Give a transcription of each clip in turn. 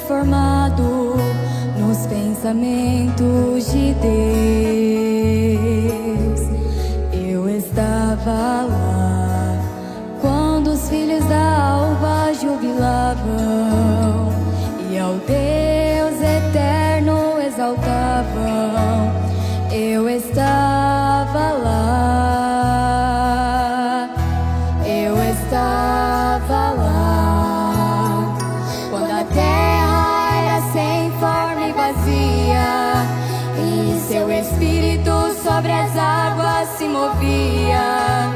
formado nos pensamentos de Deus. Eu estava lá quando os filhos da alva jubilavam e ao Deus eterno exaltavam. Eu estava lá, eu estava lá quando a terra era sem forma e vazia e seu espírito sobre as águas se movia.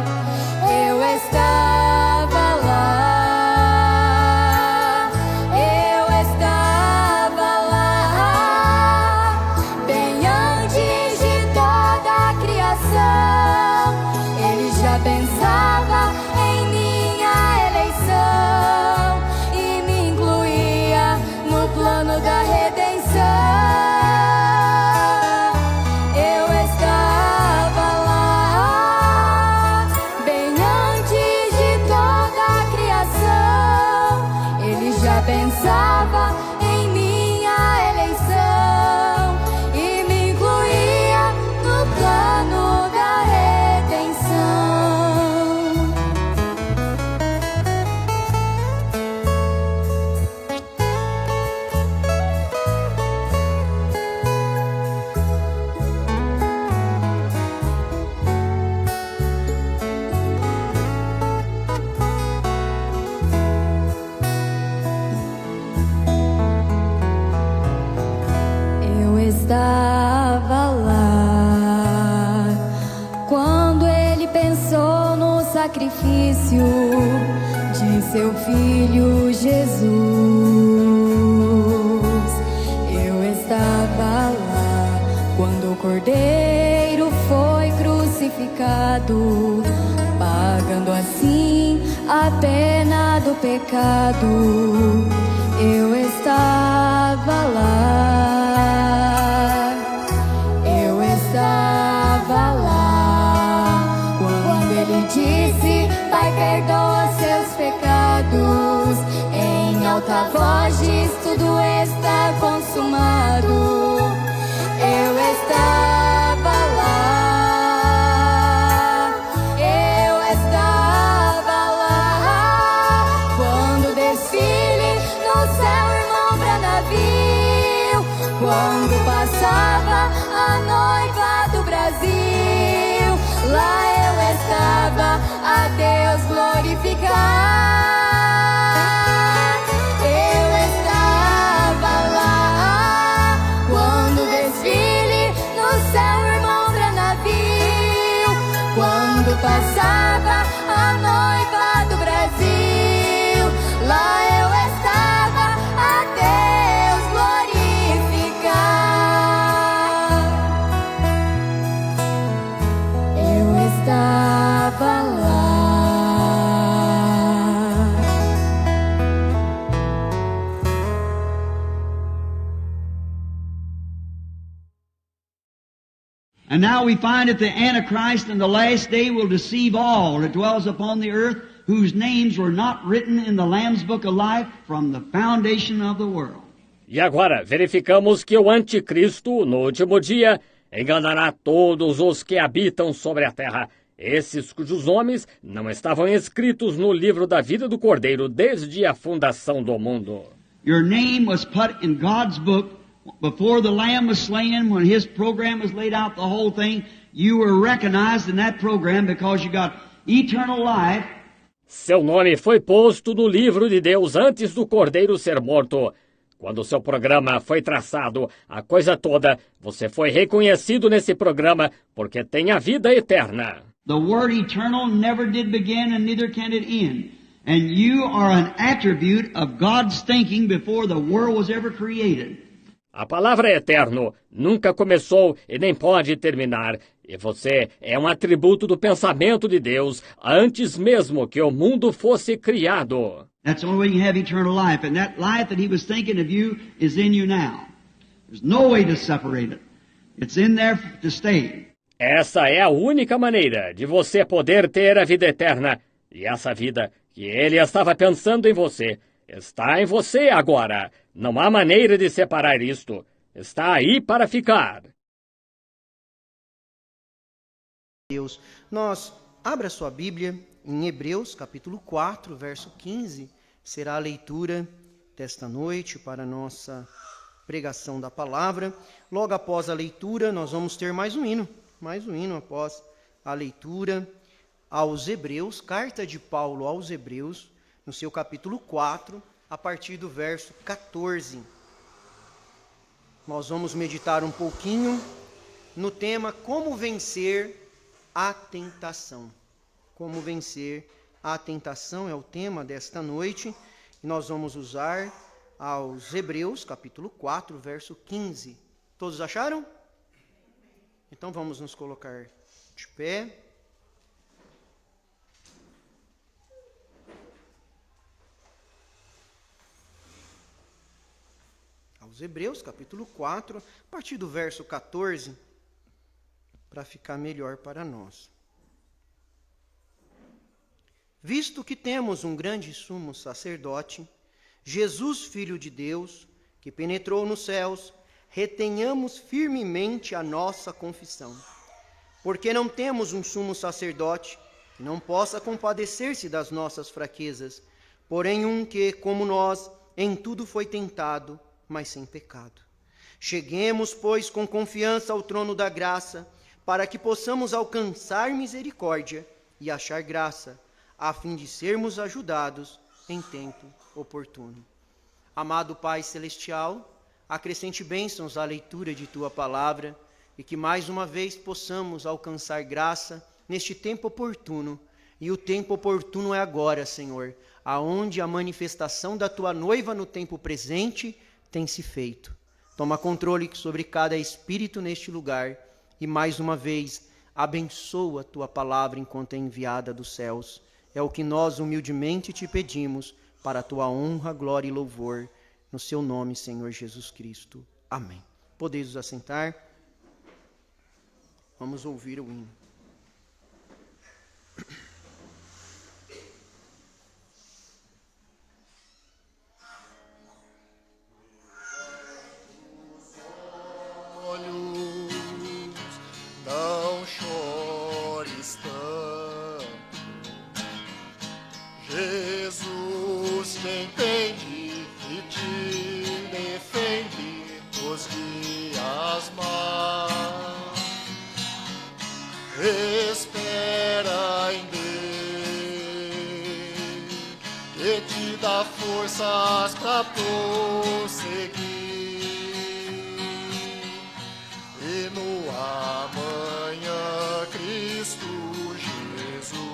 Eu estava lá, eu estava lá, bem antes de toda a criação. Ele já pensava em minha eleição e me incluía no plano da redenção. Eu estava lá, bem antes de toda a criação. Ele já pensava em minha eleição e me incluía no plano da redenção. Eu estava lá quando ele pensou no sacrifício de seu filho Jesus. Eu estava lá quando o Cordeiro foi crucificado, pagando assim a pena do pecado. Eu estava lá, eu estava lá quando ele disse: Pai, perdoa seus pecados. Em alta voz diz: tudo está consumado. Eu estava lá, eu estava lá quando o desfile no céu irmão pra navio, quando passava a noiva do Brasil. Lá eu estava a Deus glorificar. Eu estava lá quando o desfile no céu irmão pra navio, quando passava a noiva do Brasil. Lá eu estava a Deus glorificar. Eu estava lá. And now we find that the Antichrist in the last day will deceive all that dwells upon the earth, whose names were not written in the Lamb's Book of Life from the foundation of the world. E agora verificamos que o anticristo, no último dia, enganará todos os que habitam sobre a terra, esses cujos nomes não estavam escritos no livro da vida do Cordeiro desde a fundação do mundo. Your name was put in God's book before the Lamb was slain. When His program was laid out, the whole thing, you were recognized in that program because you got eternal life. Seu nome foi posto no livro de Deus antes do Cordeiro ser morto. Quando o seu programa foi traçado, a coisa toda, você foi reconhecido nesse programa porque tem a vida eterna. The word eternal never did begin and neither can it end. And you are an attribute of God's thinking before the world was ever created. A palavra eterno nunca começou e nem pode terminar. E você é um atributo do pensamento de Deus antes mesmo que o mundo fosse criado. That's the only way you can have eternal life. And that life that He was thinking of you is in you now. There's no way to separate it. It's in there to stay. Essa é a única maneira de você poder ter a vida eterna. E essa vida que Ele estava pensando em você, está em você agora, Não há maneira de separar isto. Está aí para ficar. Deus, abra sua Bíblia em Hebreus, capítulo 4, verso 15, será a leitura desta noite para a nossa pregação da palavra. Logo após a leitura, nós vamos ter mais um hino após a leitura aos Hebreus, carta de Paulo aos Hebreus, no seu capítulo 4, a partir do verso 14. Nós vamos meditar um pouquinho no tema Como vencer a tentação. Como vencer a tentação é o tema desta noite, e nós vamos usar aos Hebreus, capítulo 4, verso 15. Todos acharam? Então vamos nos colocar de pé. Aos Hebreus, capítulo 4, a partir do verso 14, para ficar melhor para nós. Visto que temos um grande sumo sacerdote, Jesus, Filho de Deus, que penetrou nos céus, retenhamos firmemente a nossa confissão. Porque não temos um sumo sacerdote que não possa compadecer-se das nossas fraquezas, porém um que, como nós, em tudo foi tentado, mas sem pecado. Cheguemos, pois, com confiança ao trono da graça, para que possamos alcançar misericórdia e achar graça, a fim de sermos ajudados em tempo oportuno. Amado Pai Celestial, acrescente bênçãos à leitura de Tua palavra e que mais uma vez possamos alcançar graça neste tempo oportuno. E o tempo oportuno é agora, Senhor, aonde a manifestação da Tua noiva no tempo presente tem se feito. Toma controle sobre cada espírito neste lugar e mais uma vez abençoa a Tua palavra enquanto é enviada dos céus. É o que nós humildemente te pedimos, para a tua honra, glória e louvor, no seu nome, Senhor Jesus Cristo. Amém. Podeis vos assentar. Vamos ouvir o hino. Não chores tanto, Jesus te entende e te defende nos dias maus. Espera em Deus, que te dá forças para prosseguir. E no amanhã Cristo Jesus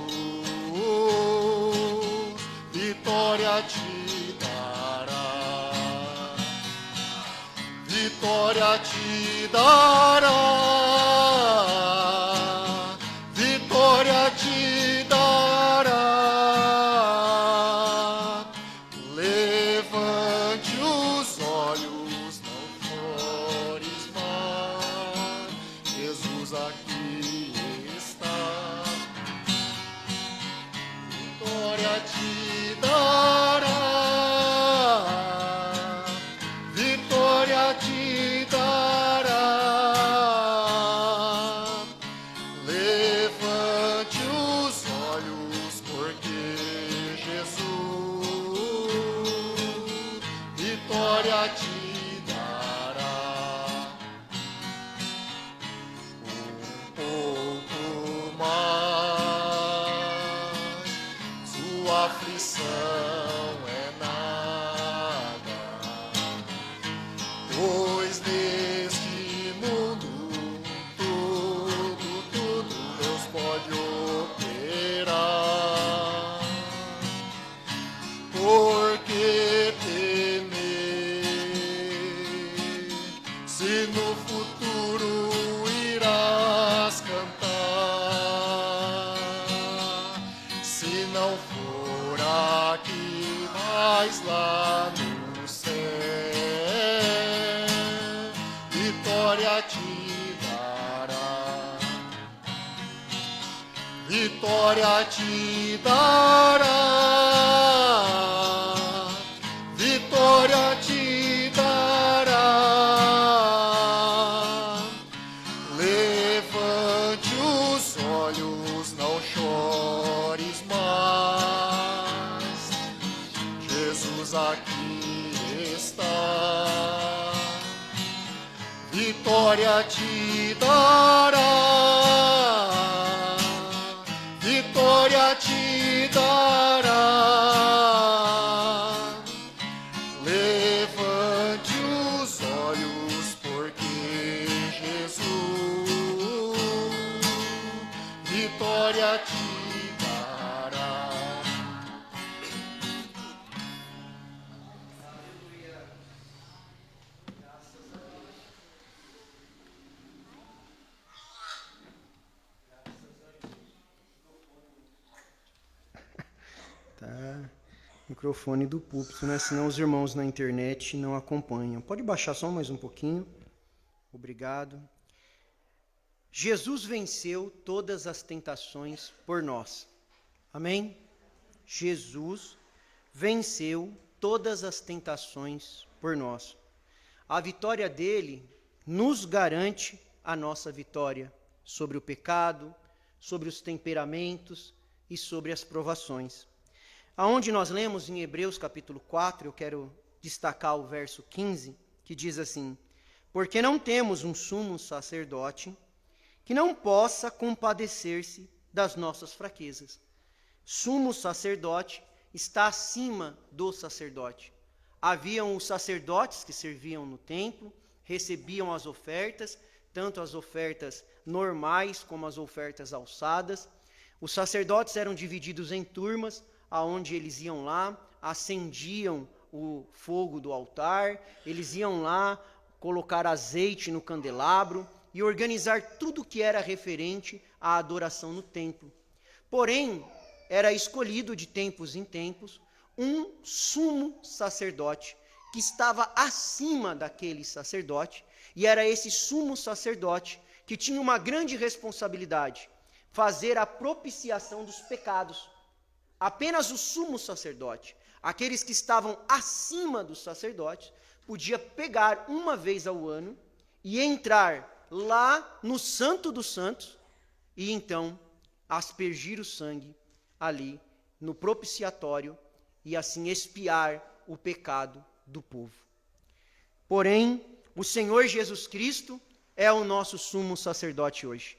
vitória te dará, vitória te dará, vitória te dará. Levante os olhos, não chores mais, Jesus aqui está. Vitória te dará, vitória te dará. Levante os olhos, porque Jesus vitória te dará. Um pouco mais, sua aflição é nada, pois neste mundo tudo Deus pode operar. Por que temer, se no futuro irás cantar? Se não for aqui, mas lá no céu, vitória te dará, vitória te dará, vitória te vitória te dará, vitória te dará. Levante os olhos, porque Jesus vitória te dará. Tá. Microfone do púlpito, né? Senão os irmãos na internet não acompanham. Pode baixar só mais um pouquinho. Obrigado. Jesus venceu todas as tentações por nós. Amém? Jesus venceu todas as tentações por nós. A vitória dele nos garante a nossa vitória sobre o pecado, sobre os temperamentos e sobre as provações. Aonde nós lemos em Hebreus capítulo 4, eu quero destacar o verso 15, que diz assim: porque não temos um sumo sacerdote que não possa compadecer-se das nossas fraquezas. Sumo sacerdote está acima do sacerdote. Haviam os sacerdotes que serviam no templo, recebiam as ofertas, tanto as ofertas normais como as ofertas alçadas. Os sacerdotes eram divididos em turmas, aonde eles iam lá, acendiam o fogo do altar, eles iam lá colocar azeite no candelabro e organizar tudo que era referente à adoração no templo. Porém, era escolhido de tempos em tempos um sumo sacerdote que estava acima daquele sacerdote, e era esse sumo sacerdote que tinha uma grande responsabilidade: fazer a propiciação dos pecados. Apenas o sumo sacerdote, aqueles que estavam acima dos sacerdotes, podia pegar uma vez ao ano e entrar lá no Santo dos Santos e então aspergir o sangue ali no propiciatório e assim expiar o pecado do povo. Porém, o Senhor Jesus Cristo é o nosso sumo sacerdote hoje.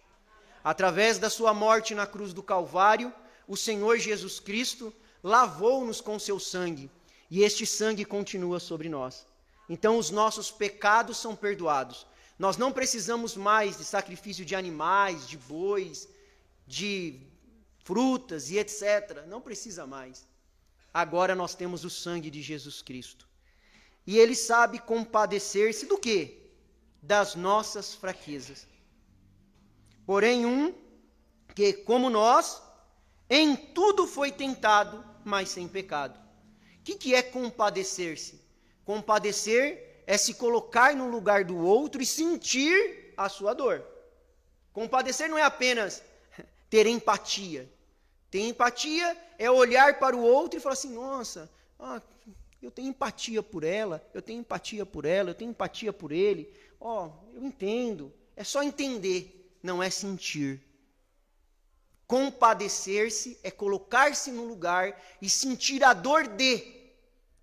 Através da sua morte na cruz do Calvário, o Senhor Jesus Cristo lavou-nos com seu sangue, e este sangue continua sobre nós. Então os nossos pecados são perdoados. Nós não precisamos mais de sacrifício de animais, de bois, de frutas e etc. Não precisa mais. Agora nós temos o sangue de Jesus Cristo. E ele sabe compadecer-se do quê? Das nossas fraquezas. Porém, que, como nós, em tudo foi tentado, mas sem pecado. O que é compadecer-se? Compadecer é se colocar no lugar do outro e sentir a sua dor. Compadecer não é apenas ter empatia. Ter empatia é olhar para o outro e falar assim: nossa, eu tenho empatia por ela, eu tenho empatia por ela, eu tenho empatia por ele. Eu entendo. É só entender, não é sentir. Compadecer-se é colocar-se no lugar e sentir a dor de.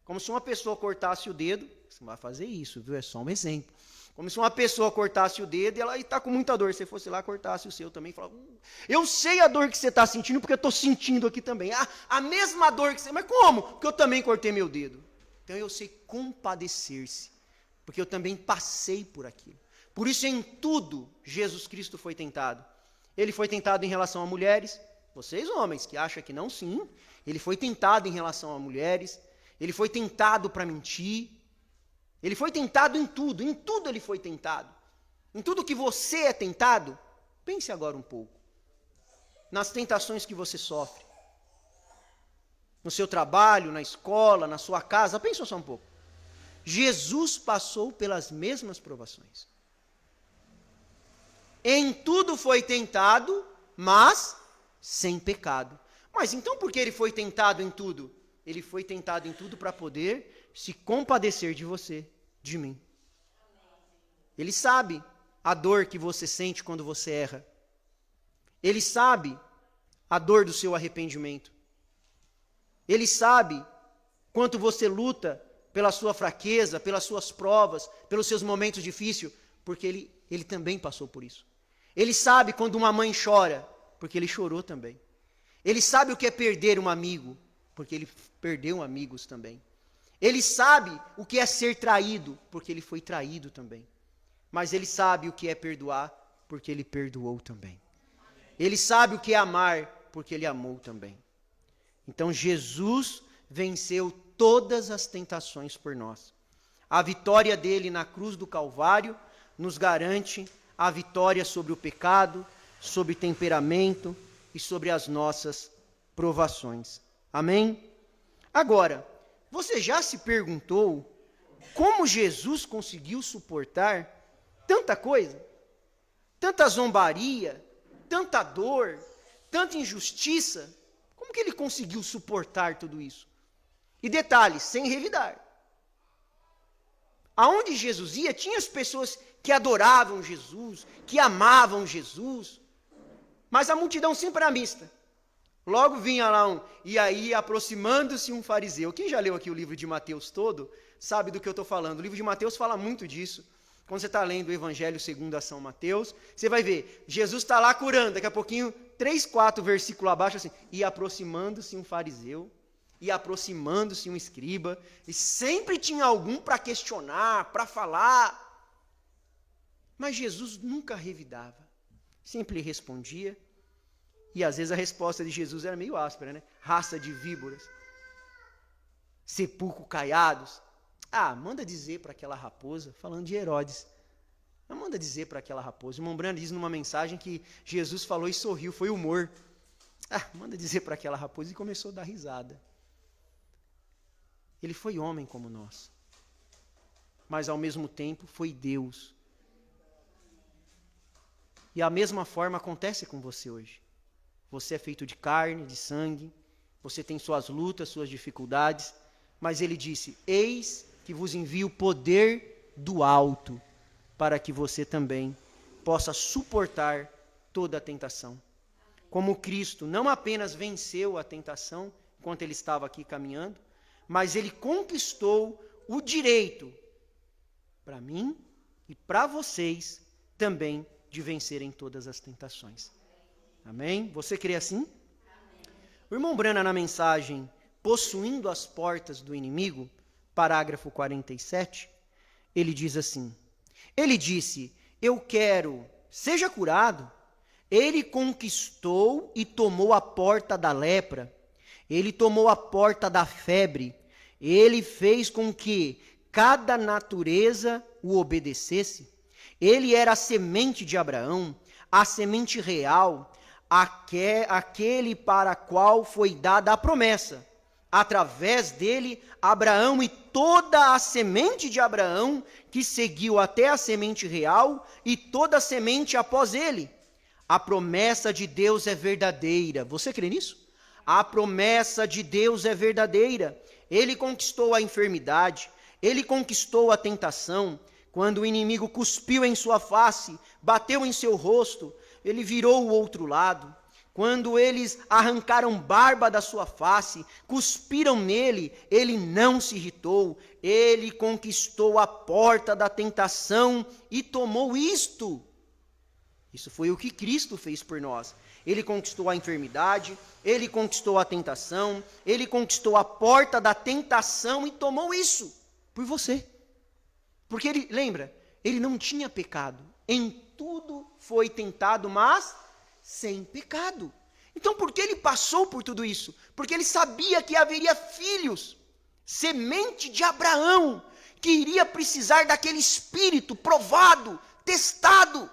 Como se uma pessoa cortasse o dedo. Você não vai fazer isso, viu? É só um exemplo. Como se uma pessoa cortasse o dedo e ela está com muita dor. Se você fosse lá, cortasse o seu também e falava: eu sei a dor que você está sentindo, porque eu estou sentindo aqui também. A mesma dor que você... Mas como? Porque eu também cortei meu dedo. Então eu sei compadecer-se, porque eu também passei por aquilo. Por isso, em tudo, Jesus Cristo foi tentado. Ele foi tentado em relação a mulheres. Vocês, homens, que acham que não, sim. Ele foi tentado em relação a mulheres. Ele foi tentado para mentir. Ele foi tentado em tudo ele foi tentado. Em tudo que você é tentado, pense agora um pouco. Nas tentações que você sofre. No seu trabalho, na escola, na sua casa, pense só um pouco. Jesus passou pelas mesmas provações. Em tudo foi tentado, mas sem pecado. Mas então por que ele foi tentado em tudo? Ele foi tentado em tudo para poder se compadecer de você, de mim. Ele sabe a dor que você sente quando você erra. Ele sabe a dor do seu arrependimento. Ele sabe quanto você luta pela sua fraqueza, pelas suas provas, pelos seus momentos difíceis, porque ele também passou por isso. Ele sabe quando uma mãe chora, porque ele chorou também. Ele sabe o que é perder um amigo, porque ele perdeu amigos também. Ele sabe o que é ser traído, porque ele foi traído também. Mas ele sabe o que é perdoar, porque ele perdoou também. Ele sabe o que é amar, porque ele amou também. Então Jesus venceu todas as tentações por nós. A vitória dele na cruz do Calvário nos garante a vitória sobre o pecado, sobre o temperamento e sobre as nossas provações. Amém? Agora, você já se perguntou como Jesus conseguiu suportar tanta coisa? Tanta zombaria, tanta dor, tanta injustiça? Como que ele conseguiu suportar tudo isso? E detalhe, sem revidar. Aonde Jesus ia, tinha as pessoas que adoravam Jesus, que amavam Jesus, mas a multidão sempre era mista. Logo vinha lá e aí aproximando-se um fariseu. Quem já leu aqui o livro de Mateus todo, sabe do que eu estou falando. O livro de Mateus fala muito disso. Quando você está lendo o Evangelho segundo a São Mateus, você vai ver, Jesus está lá curando, daqui a pouquinho, 3, 4 versículos abaixo, assim, e aproximando-se um fariseu, e aproximando-se um escriba, e sempre tinha algum para questionar, para falar. Mas Jesus nunca revidava, sempre respondia, e às vezes a resposta de Jesus era meio áspera, né? Raça de víboras, sepulcro caiados. Ah, manda dizer para aquela raposa, falando de Herodes, manda dizer para aquela raposa. O irmão Brando diz numa mensagem que Jesus falou e sorriu, foi humor. Ah, manda dizer para aquela raposa, e começou a dar risada. Ele foi homem como nós, mas ao mesmo tempo foi Deus. E a mesma forma acontece com você hoje. Você é feito de carne, de sangue, você tem suas lutas, suas dificuldades, mas ele disse, eis que vos envio o poder do alto, para que você também possa suportar toda a tentação. Como Cristo não apenas venceu a tentação, enquanto ele estava aqui caminhando, mas ele conquistou o direito, para mim e para vocês, também de vencerem todas as tentações. Amém? Você crê assim? O irmão Brana, na mensagem Possuindo as Portas do Inimigo, parágrafo 47, ele diz assim, ele disse, eu quero, seja curado. Ele conquistou e tomou a porta da lepra, ele tomou a porta da febre, ele fez com que cada natureza o obedecesse. Ele era a semente de Abraão, a semente real, aquele para qual foi dada a promessa. Através dele, Abraão e toda a semente de Abraão, que seguiu até a semente real, e toda a semente após ele. A promessa de Deus é verdadeira. Você crê nisso? A promessa de Deus é verdadeira. Ele conquistou a enfermidade, ele conquistou a tentação. Quando o inimigo cuspiu em sua face, bateu em seu rosto, ele virou o outro lado. Quando eles arrancaram barba da sua face, cuspiram nele, ele não se irritou. Ele conquistou a porta da tentação e tomou isto. Isso foi o que Cristo fez por nós. Ele conquistou a enfermidade, ele conquistou a tentação, ele conquistou a porta da tentação e tomou isso por você. Porque ele, lembra, ele não tinha pecado. Em tudo foi tentado, mas sem pecado. Então por que ele passou por tudo isso? Porque ele sabia que haveria filhos, semente de Abraão, que iria precisar daquele espírito provado, testado,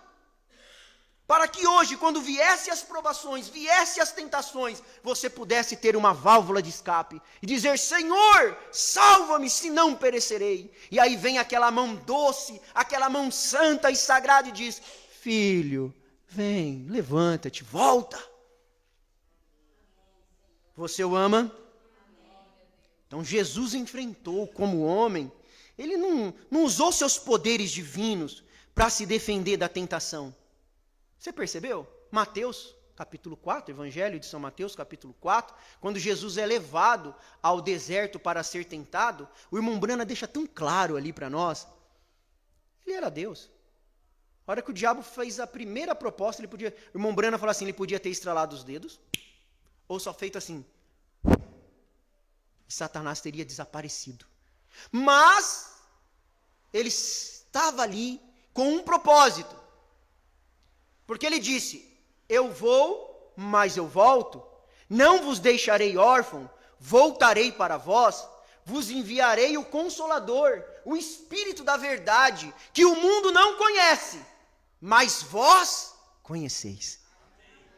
para que hoje, quando viesse as provações, viesse as tentações, você pudesse ter uma válvula de escape e dizer, Senhor, salva-me, senão perecerei. E aí vem aquela mão doce, aquela mão santa e sagrada e diz, filho, vem, levanta-te, volta. Você o ama? Então Jesus enfrentou como homem, ele não usou seus poderes divinos para se defender da tentação. Você percebeu? Mateus, capítulo 4, Evangelho de São Mateus, capítulo 4, quando Jesus é levado ao deserto para ser tentado, o irmão Brana deixa tão claro ali para nós, ele era Deus. A hora que o diabo fez a primeira proposta, ele podia, o irmão Brana fala assim, ele podia ter estralado os dedos, ou só feito assim. Satanás teria desaparecido. Mas ele estava ali com um propósito. Porque ele disse, eu vou, mas eu volto, não vos deixarei órfão, voltarei para vós, vos enviarei o Consolador, o Espírito da verdade, que o mundo não conhece, mas vós conheceis.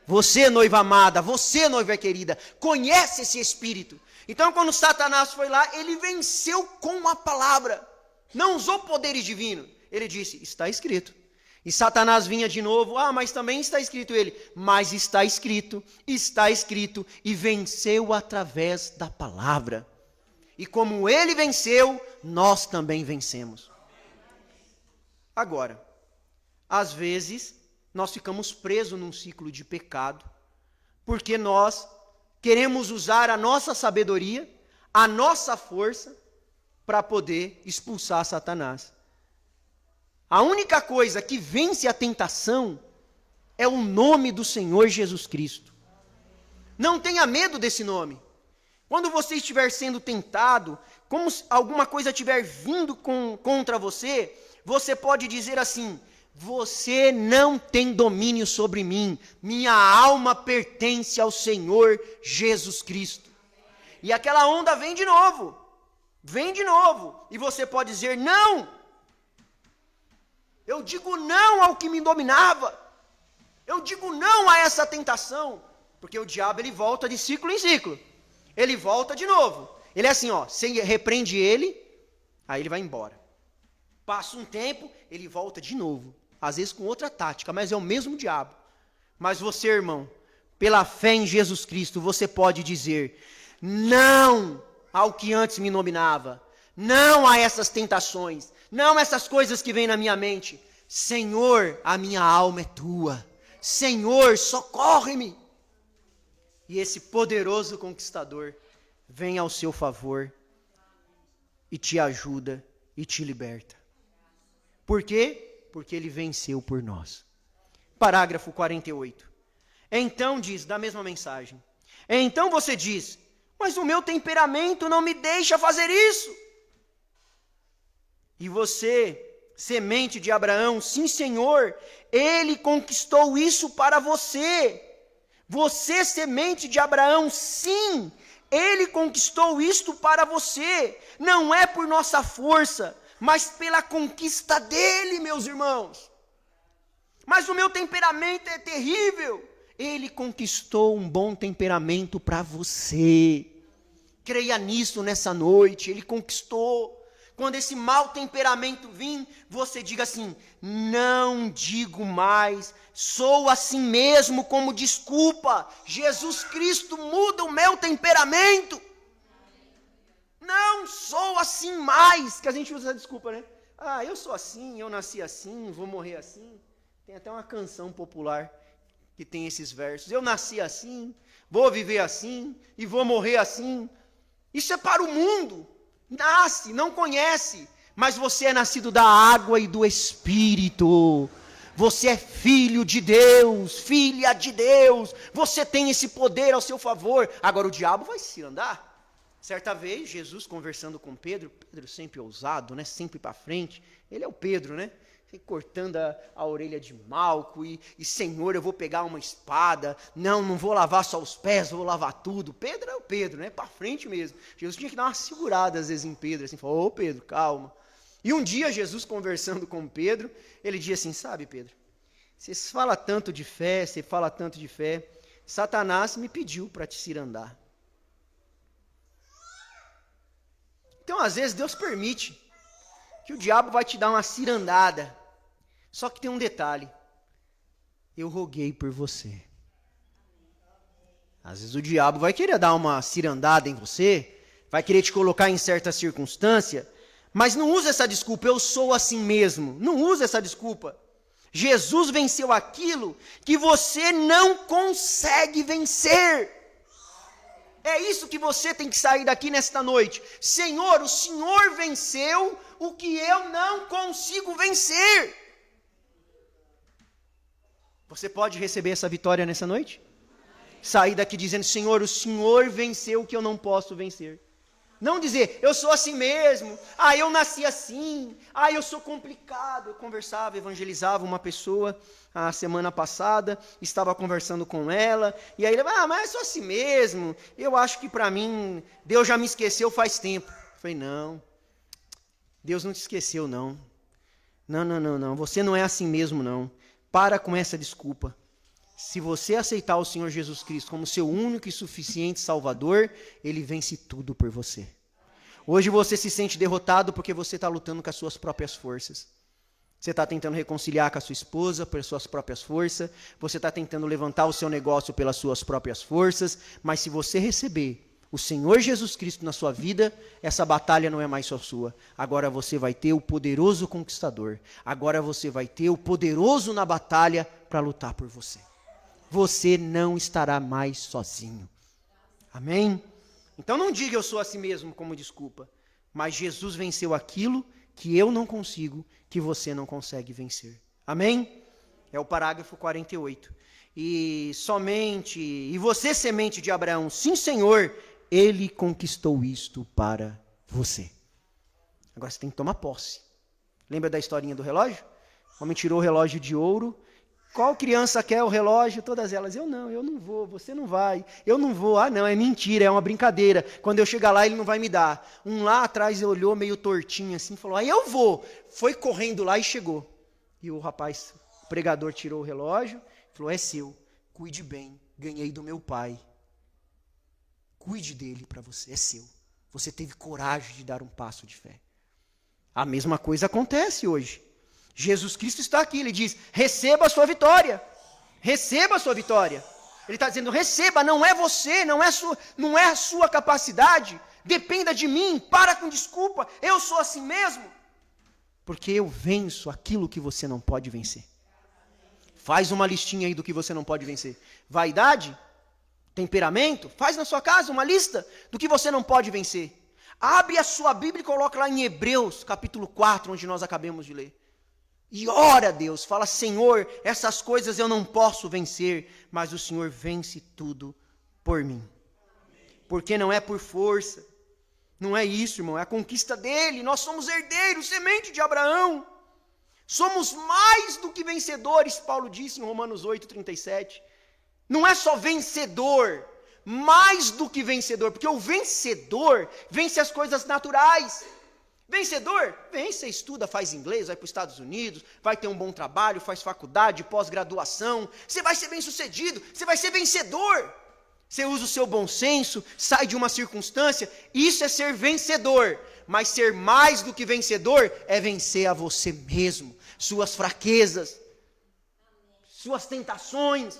Você, noiva amada, você, noiva querida, conhece esse Espírito. Então, quando Satanás foi lá, ele venceu com a palavra. Não usou poderes divinos. Ele disse, está escrito. E Satanás vinha de novo, mas também está escrito ele. Mas está escrito, e venceu através da palavra. E como ele venceu, nós também vencemos. Agora, às vezes, nós ficamos presos num ciclo de pecado, porque nós queremos usar a nossa sabedoria, a nossa força, para poder expulsar Satanás. A única coisa que vence a tentação é o nome do Senhor Jesus Cristo. Não tenha medo desse nome. Quando você estiver sendo tentado, como alguma coisa estiver vindo contra você, você pode dizer assim, você não tem domínio sobre mim, minha alma pertence ao Senhor Jesus Cristo. E aquela onda vem de novo, e você pode dizer, não, eu digo não ao que me dominava, eu digo não a essa tentação, porque o diabo ele volta de ciclo em ciclo, ele volta de novo, ele é assim, você repreende ele, aí ele vai embora, passa um tempo, ele volta de novo, às vezes com outra tática, mas é o mesmo diabo. Mas você, irmão, pela fé em Jesus Cristo, você pode dizer, não ao que antes me dominava, não a essas tentações, não a essas coisas que vêm na minha mente. Senhor, a minha alma é tua. Senhor, socorre-me. E esse poderoso conquistador vem ao seu favor e te ajuda e te liberta. Por quê? Porque ele venceu por nós. Parágrafo 48. Então diz, da mesma mensagem. Então você diz, mas o meu temperamento não me deixa fazer isso. E você, semente de Abraão, sim, Senhor, ele conquistou isso para você. Você, semente de Abraão, sim, ele conquistou isto para você. Não é por nossa força, mas pela conquista dele, meus irmãos. Mas o meu temperamento é terrível. Ele conquistou um bom temperamento para você. Creia nisso nessa noite, ele conquistou. Quando esse mau temperamento vir, você diga assim, não digo mais, sou assim mesmo como desculpa. Jesus Cristo muda o meu temperamento. Não sou assim mais, que a gente usa essa desculpa, né? Eu sou assim, eu nasci assim, vou morrer assim. Tem até uma canção popular que tem esses versos. Eu nasci assim, vou viver assim e vou morrer assim. Isso é para o mundo. Nasce, não conhece, mas você é nascido da água e do Espírito. Você é filho de Deus, filha de Deus. Você tem esse poder ao seu favor. Agora o diabo vai se andar. Certa vez, Jesus conversando com Pedro sempre ousado, né? Sempre para frente. Ele é o Pedro, né? Cortando a orelha de Malco e Senhor, eu vou pegar uma espada. Não vou lavar só os pés, vou lavar tudo. Pedro é o Pedro, né? Para frente mesmo. Jesus tinha que dar uma segurada às vezes em Pedro, assim, falou, Pedro, calma. E um dia Jesus conversando com Pedro, ele dizia assim, sabe Pedro, você fala tanto de fé, Satanás me pediu para te cirandar. Então, às vezes, Deus permite que o diabo vai te dar uma cirandada. Só que tem um detalhe. Eu roguei por você. Às vezes o diabo vai querer dar uma cirandada em você, vai querer te colocar em certa circunstância, mas não usa essa desculpa, eu sou assim mesmo. Não usa essa desculpa. Jesus venceu aquilo que você não consegue vencer. É isso que você tem que sair daqui nesta noite. Senhor, o Senhor venceu o que eu não consigo vencer. Você pode receber essa vitória nessa noite? Sair daqui dizendo, Senhor, o Senhor venceu o que eu não posso vencer. Não dizer, eu sou assim mesmo, eu nasci assim, eu sou complicado. Eu conversava, evangelizava uma pessoa a semana passada, estava conversando com ela, e aí ele, mas eu sou assim mesmo, eu acho que para mim, Deus já me esqueceu faz tempo. Eu falei, não, Deus não te esqueceu não. Não, você não é assim mesmo não. Para com essa desculpa. Se você aceitar o Senhor Jesus Cristo como seu único e suficiente Salvador, Ele vence tudo por você. Hoje você se sente derrotado porque você está lutando com as suas próprias forças. Você está tentando reconciliar com a sua esposa pelas suas próprias forças. Você está tentando levantar o seu negócio pelas suas próprias forças. Mas se você receber o Senhor Jesus Cristo na sua vida, essa batalha não é mais só sua. Agora você vai ter o poderoso conquistador. Agora você vai ter o poderoso na batalha para lutar por você. Você não estará mais sozinho. Amém? Então não diga eu sou assim mesmo como desculpa. Mas Jesus venceu aquilo que eu não consigo, que você não consegue vencer. Amém? É o parágrafo 48. E você semente de Abraão, sim Senhor, Ele conquistou isto para você. Agora você tem que tomar posse. Lembra da historinha do relógio? O homem tirou o relógio de ouro. Qual criança quer o relógio? Todas elas, eu não vou, você não vai, eu não vou, não, é mentira, é uma brincadeira, quando eu chegar lá ele não vai me dar. Um lá atrás olhou meio tortinho assim, falou, eu vou, foi correndo lá e chegou. E o rapaz, o pregador tirou o relógio, falou, é seu, cuide bem, ganhei do meu pai. Cuide dele para você, é seu. Você teve coragem de dar um passo de fé. A mesma coisa acontece hoje. Jesus Cristo está aqui, ele diz, receba a sua vitória. Receba a sua vitória. Ele está dizendo, receba, não é você, não é a sua capacidade. Dependa de mim, para com desculpa, eu sou assim mesmo. Porque eu venço aquilo que você não pode vencer. Faz uma listinha aí do que você não pode vencer. Vaidade, temperamento, faz na sua casa uma lista do que você não pode vencer. Abre a sua Bíblia e coloca lá em Hebreus, capítulo 4, onde nós acabamos de ler. E ora a Deus, fala, Senhor, essas coisas eu não posso vencer, mas o Senhor vence tudo por mim. Porque não é por força, não é isso, irmão, é a conquista dele, nós somos herdeiros, semente de Abraão. Somos mais do que vencedores, Paulo disse em Romanos 8:37. Não é só vencedor, mais do que vencedor, porque o vencedor vence as coisas naturais. Vencedor, vence, estuda, faz inglês, vai para os Estados Unidos, vai ter um bom trabalho, faz faculdade, pós-graduação, você vai ser bem sucedido, você vai ser vencedor. Você usa o seu bom senso, sai de uma circunstância, isso é ser vencedor. Mas ser mais do que vencedor é vencer a você mesmo, suas fraquezas, suas tentações,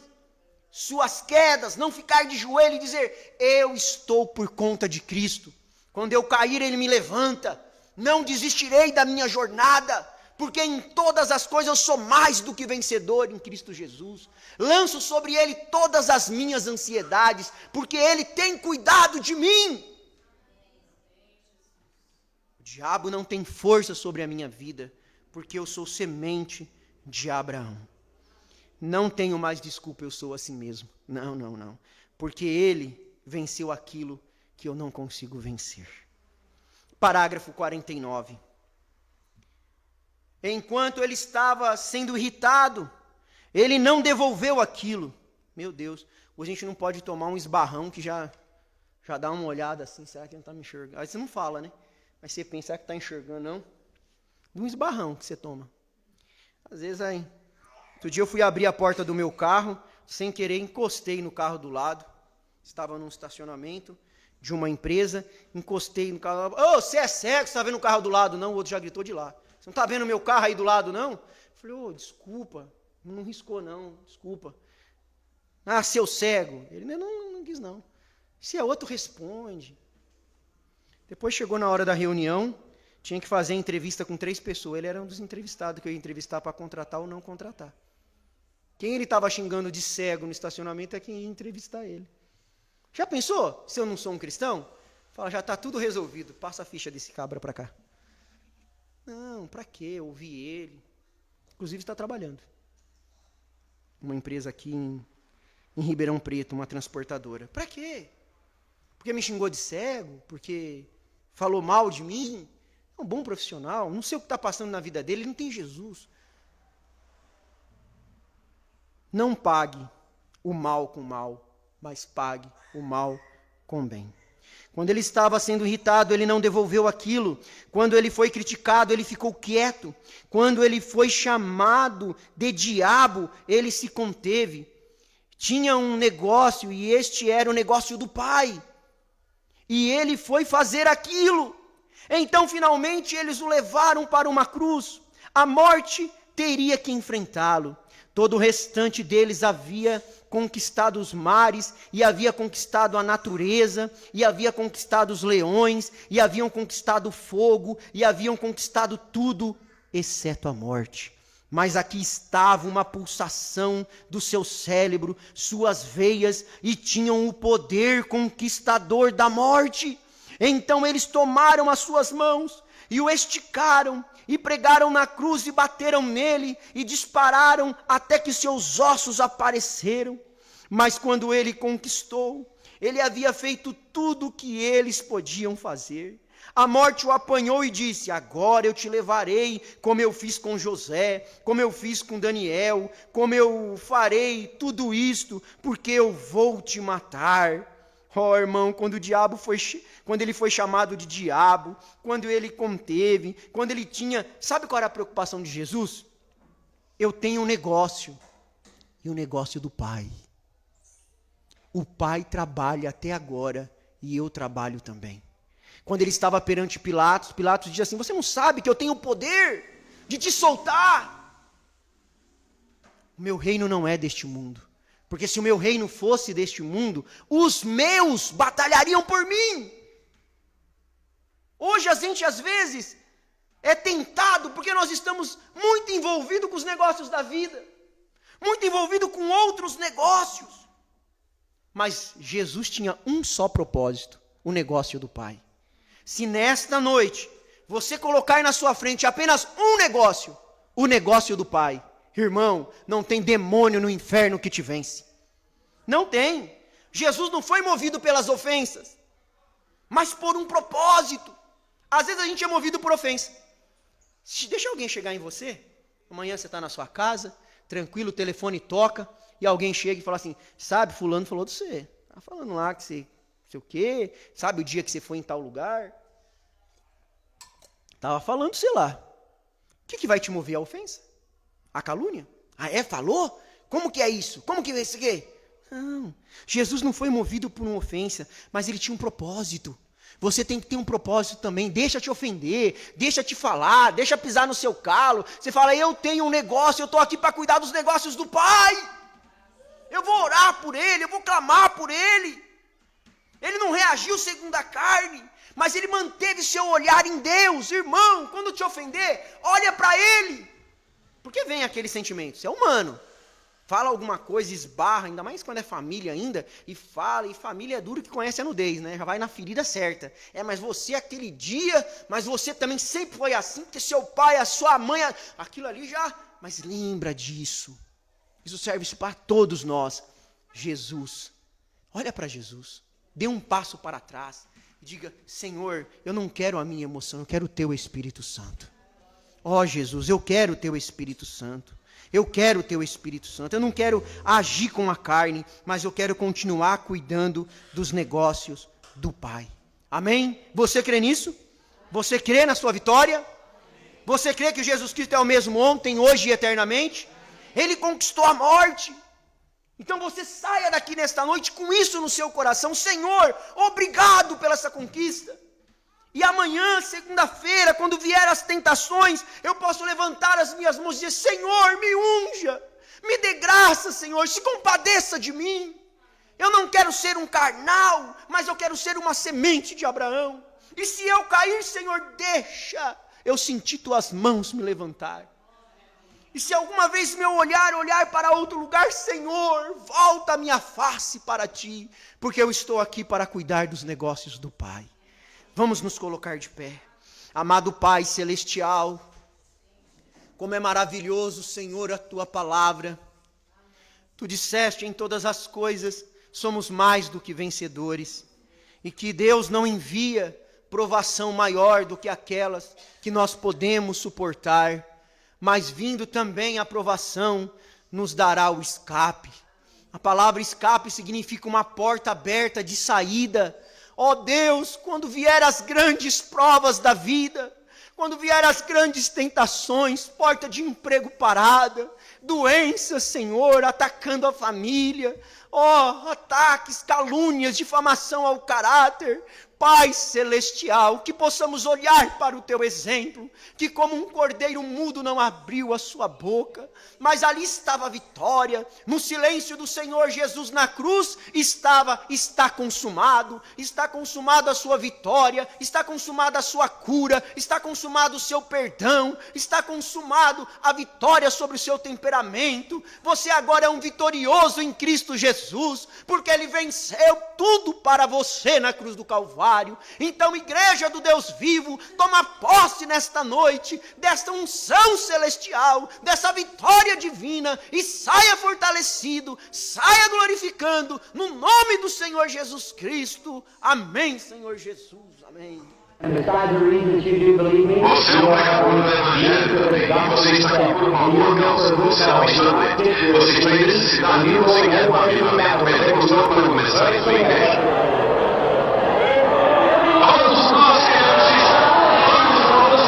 suas quedas, não ficar de joelho e dizer, eu estou por conta de Cristo. Quando eu cair, Ele me levanta. Não desistirei da minha jornada, porque em todas as coisas eu sou mais do que vencedor em Cristo Jesus. Lanço sobre Ele todas as minhas ansiedades, porque Ele tem cuidado de mim. O diabo não tem força sobre a minha vida, porque eu sou semente de Abraão. Não tenho mais desculpa, eu sou assim mesmo. Não. Porque Ele venceu aquilo que eu não consigo vencer. Parágrafo 49. Enquanto ele estava sendo irritado, ele não devolveu aquilo. Meu Deus, hoje a gente não pode tomar um esbarrão que já dá uma olhada assim, será que ele não está me enxergando? Aí você não fala, né? Mas você pensa, será que está enxergando, não? De um esbarrão que você toma. Às vezes aí. Outro dia eu fui abrir a porta do meu carro, sem querer encostei no carro do lado. Estava num estacionamento de uma empresa, encostei no carro, você é cego, você está vendo o carro do lado? Não, o outro já gritou de lá. Você não está vendo o meu carro aí do lado, não? Eu falei, desculpa, não riscou não, desculpa. Seu cego. Ele não quis não. Se é outro, responde. Depois chegou na hora da reunião, tinha que fazer entrevista com 3 pessoas, ele era um dos entrevistados que eu ia entrevistar para contratar ou não contratar. Quem ele estava xingando de cego no estacionamento é quem ia entrevistar ele. Já pensou, se eu não sou um cristão? Fala, já está tudo resolvido, passa a ficha desse cabra para cá. Não, para quê? Ouvi ele. Inclusive está trabalhando. uma empresa aqui em Ribeirão Preto, uma transportadora. Para quê? Porque me xingou de cego? Porque falou mal de mim? É um bom profissional, não sei o que está passando na vida dele, ele não tem Jesus. Não pague o mal com mal, mas pague o mal com bem. Quando ele estava sendo irritado, ele não devolveu aquilo. Quando ele foi criticado, ele ficou quieto. Quando ele foi chamado de diabo, ele se conteve. Tinha um negócio, e este era o negócio do pai. E ele foi fazer aquilo. Então, finalmente, eles o levaram para uma cruz. A morte teria que enfrentá-lo. Todo o restante deles havia conquistado os mares, e havia conquistado a natureza, e havia conquistado os leões, e haviam conquistado o fogo, e haviam conquistado tudo, exceto a morte. Mas aqui estava uma pulsação do seu cérebro, suas veias, e tinham o poder conquistador da morte. Então eles tomaram as suas mãos, e o esticaram, e pregaram na cruz, e bateram nele, e dispararam até que seus ossos apareceram. Mas quando ele conquistou, ele havia feito tudo o que eles podiam fazer. A morte o apanhou e disse: agora eu te levarei, como eu fiz com José, como eu fiz com Daniel, como eu farei tudo isto, porque eu vou te matar. Oh, irmão, quando ele foi chamado de diabo, quando ele conteve, quando ele tinha... Sabe qual era a preocupação de Jesus? Eu tenho um negócio, e o negócio do Pai. O Pai trabalha até agora, e eu trabalho também. Quando ele estava perante Pilatos, Pilatos dizia assim: você não sabe que eu tenho o poder de te soltar? O meu reino não é deste mundo. Porque se o meu reino fosse deste mundo, os meus batalhariam por mim. Hoje a gente às vezes é tentado porque nós estamos muito envolvidos com os negócios da vida, muito envolvidos com outros negócios. Mas Jesus tinha um só propósito: o negócio do Pai. Se nesta noite você colocar na sua frente apenas um negócio, o negócio do Pai, irmão, não tem demônio no inferno que te vence. Não tem. Jesus não foi movido pelas ofensas, mas por um propósito. Às vezes a gente é movido por ofensa. Deixa alguém chegar em você. Amanhã você está na sua casa, tranquilo, o telefone toca, e alguém chega e fala assim: sabe, fulano falou de você. Está falando lá que você, não sei o quê, sabe o dia que você foi em tal lugar. Estava falando, sei lá. O que vai te mover a ofensa? A calúnia? Ah, é? Falou? Como que é isso? Como que é isso aqui? Não. Jesus não foi movido por uma ofensa, mas ele tinha um propósito. Você tem que ter um propósito também. Deixa te ofender, deixa te falar, deixa pisar no seu calo. Você fala: eu tenho um negócio, eu estou aqui para cuidar dos negócios do Pai. Eu vou orar por ele, eu vou clamar por ele. Ele não reagiu segundo a carne, mas ele manteve seu olhar em Deus. Irmão, quando te ofender, olha para ele. Porque vem aquele sentimento, isso é humano. Fala alguma coisa, esbarra, ainda mais quando é família ainda, e fala, e família é duro que conhece a nudez, né? Já vai na ferida certa. Mas você aquele dia, mas você também sempre foi assim, porque seu pai, a sua mãe, aquilo ali já... Mas lembra disso. Isso serve para todos nós. Jesus, olha para Jesus, dê um passo para trás, e diga: Senhor, eu não quero a minha emoção, eu quero o teu Espírito Santo. Ó Jesus, eu quero o teu Espírito Santo. Eu quero o teu Espírito Santo. Eu não quero agir com a carne, mas eu quero continuar cuidando dos negócios do Pai. Amém? Você crê nisso? Você crê na sua vitória? Você crê que Jesus Cristo é o mesmo ontem, hoje e eternamente? Ele conquistou a morte. Então você saia daqui nesta noite com isso no seu coração: Senhor, obrigado pela essa conquista. E amanhã, segunda-feira, quando vier as tentações, eu posso levantar as minhas mãos e dizer: Senhor, me unja, me dê graça, Senhor, se compadeça de mim. Eu não quero ser um carnal, mas eu quero ser uma semente de Abraão. E se eu cair, Senhor, deixa eu sentir tuas mãos me levantar. E se alguma vez meu olhar para outro lugar, Senhor, volta a minha face para ti, porque eu estou aqui para cuidar dos negócios do Pai. Vamos nos colocar de pé. Amado Pai Celestial, como é maravilhoso, Senhor, a Tua palavra. Tu disseste em todas as coisas, somos mais do que vencedores. E que Deus não envia provação maior do que aquelas que nós podemos suportar. Mas vindo também a provação, nos dará o escape. A palavra escape significa uma porta aberta de saída. Ó Deus, quando vier as grandes provas da vida, quando vier as grandes tentações, porta de emprego parada, doenças, Senhor, atacando a família, ataques, calúnias, difamação ao caráter, Pai celestial, que possamos olhar para o teu exemplo, que como um cordeiro mudo não abriu a sua boca, mas ali estava a vitória, no silêncio do Senhor Jesus na cruz, está consumado a sua vitória, está consumada a sua cura, está consumado o seu perdão, está consumado a vitória sobre o seu temperamento. Você agora é um vitorioso em Cristo Jesus, porque Ele venceu tudo para você na cruz do Calvário. Então, igreja do Deus vivo, toma posse nesta noite desta unção celestial, dessa vitória divina, e saia fortalecido, saia glorificando no nome do Senhor Jesus Cristo. Amém, Senhor Jesus, amém. Você não pregou no Evangelho também, e você está aqui por uma boa causa, você é um instrumento, você está necessitado e você quer um avivamento pentecostal para começar em sua igreja. Todos nós queremos isso, todos nós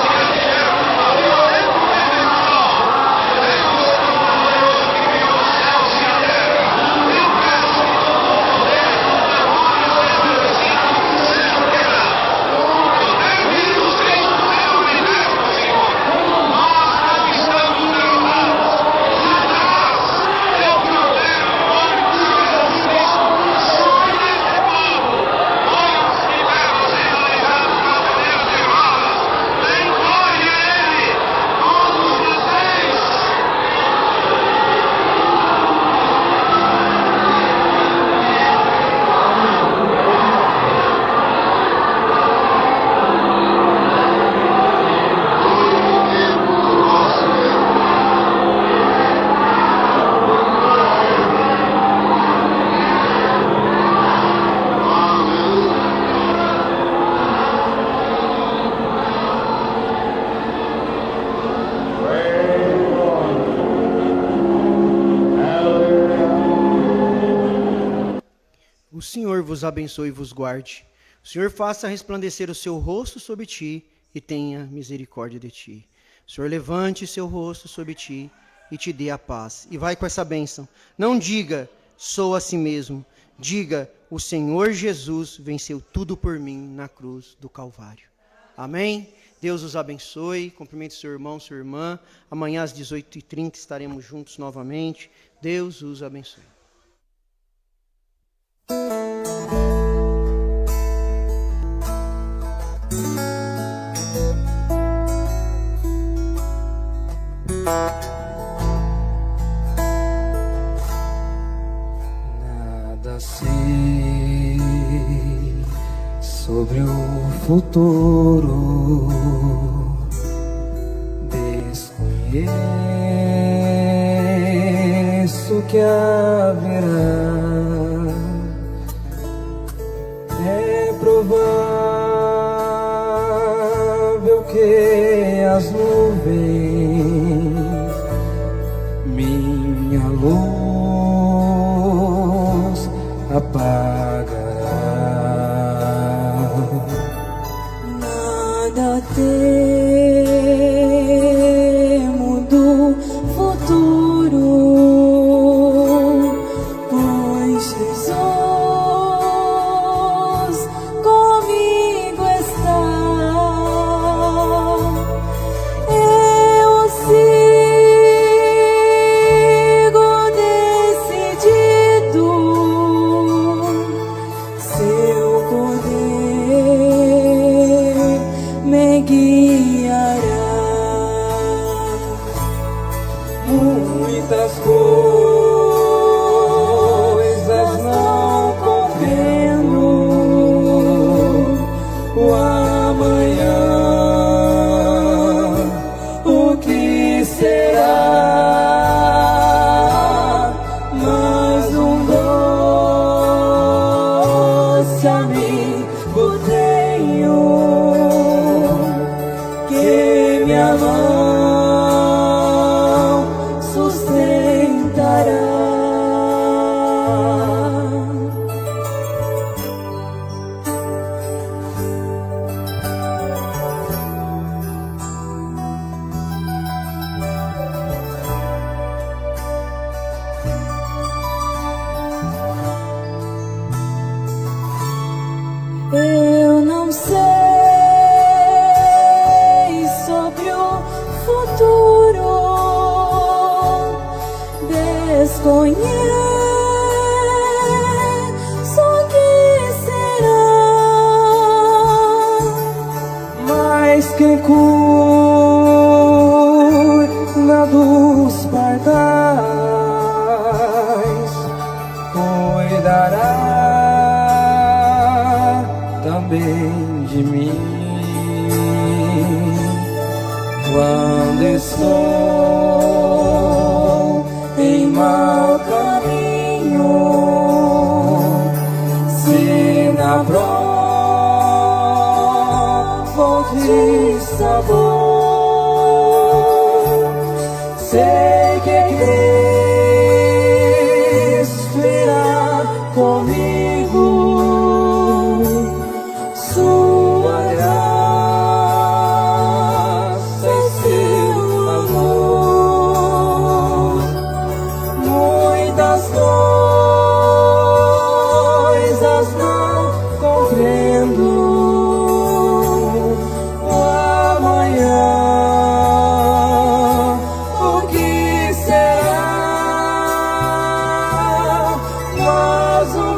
O Senhor vos abençoe e vos guarde. O Senhor faça resplandecer o seu rosto sobre ti e tenha misericórdia de ti. O Senhor levante seu rosto sobre ti e te dê a paz. E vai com essa bênção. Não diga, sou a si mesmo. Diga, o Senhor Jesus venceu tudo por mim na cruz do Calvário. Amém? Deus os abençoe. Cumprimente seu irmão, sua irmã. Amanhã às 18h30 estaremos juntos novamente. Deus os abençoe. Nada sei sobre o futuro, desconheço que haverá. É provável que as nuvens minha luz apagará. Nada temo do futuro, pois Jesus comigo está. Eu sigo decidido amigo tenho, que minha mão sustentará. Eu não sei sobre o futuro, desconheço o que será, Mas quem cuida dos pardais cuidará também de mim. Quando estou em mau caminho, se na prova de sabor, sei que Cristo irá comigo. Sua graça e seu amor, muitas coisas não compreendo. O amanhã, o que será? Mas um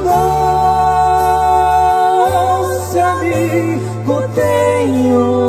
doce amigo tenho,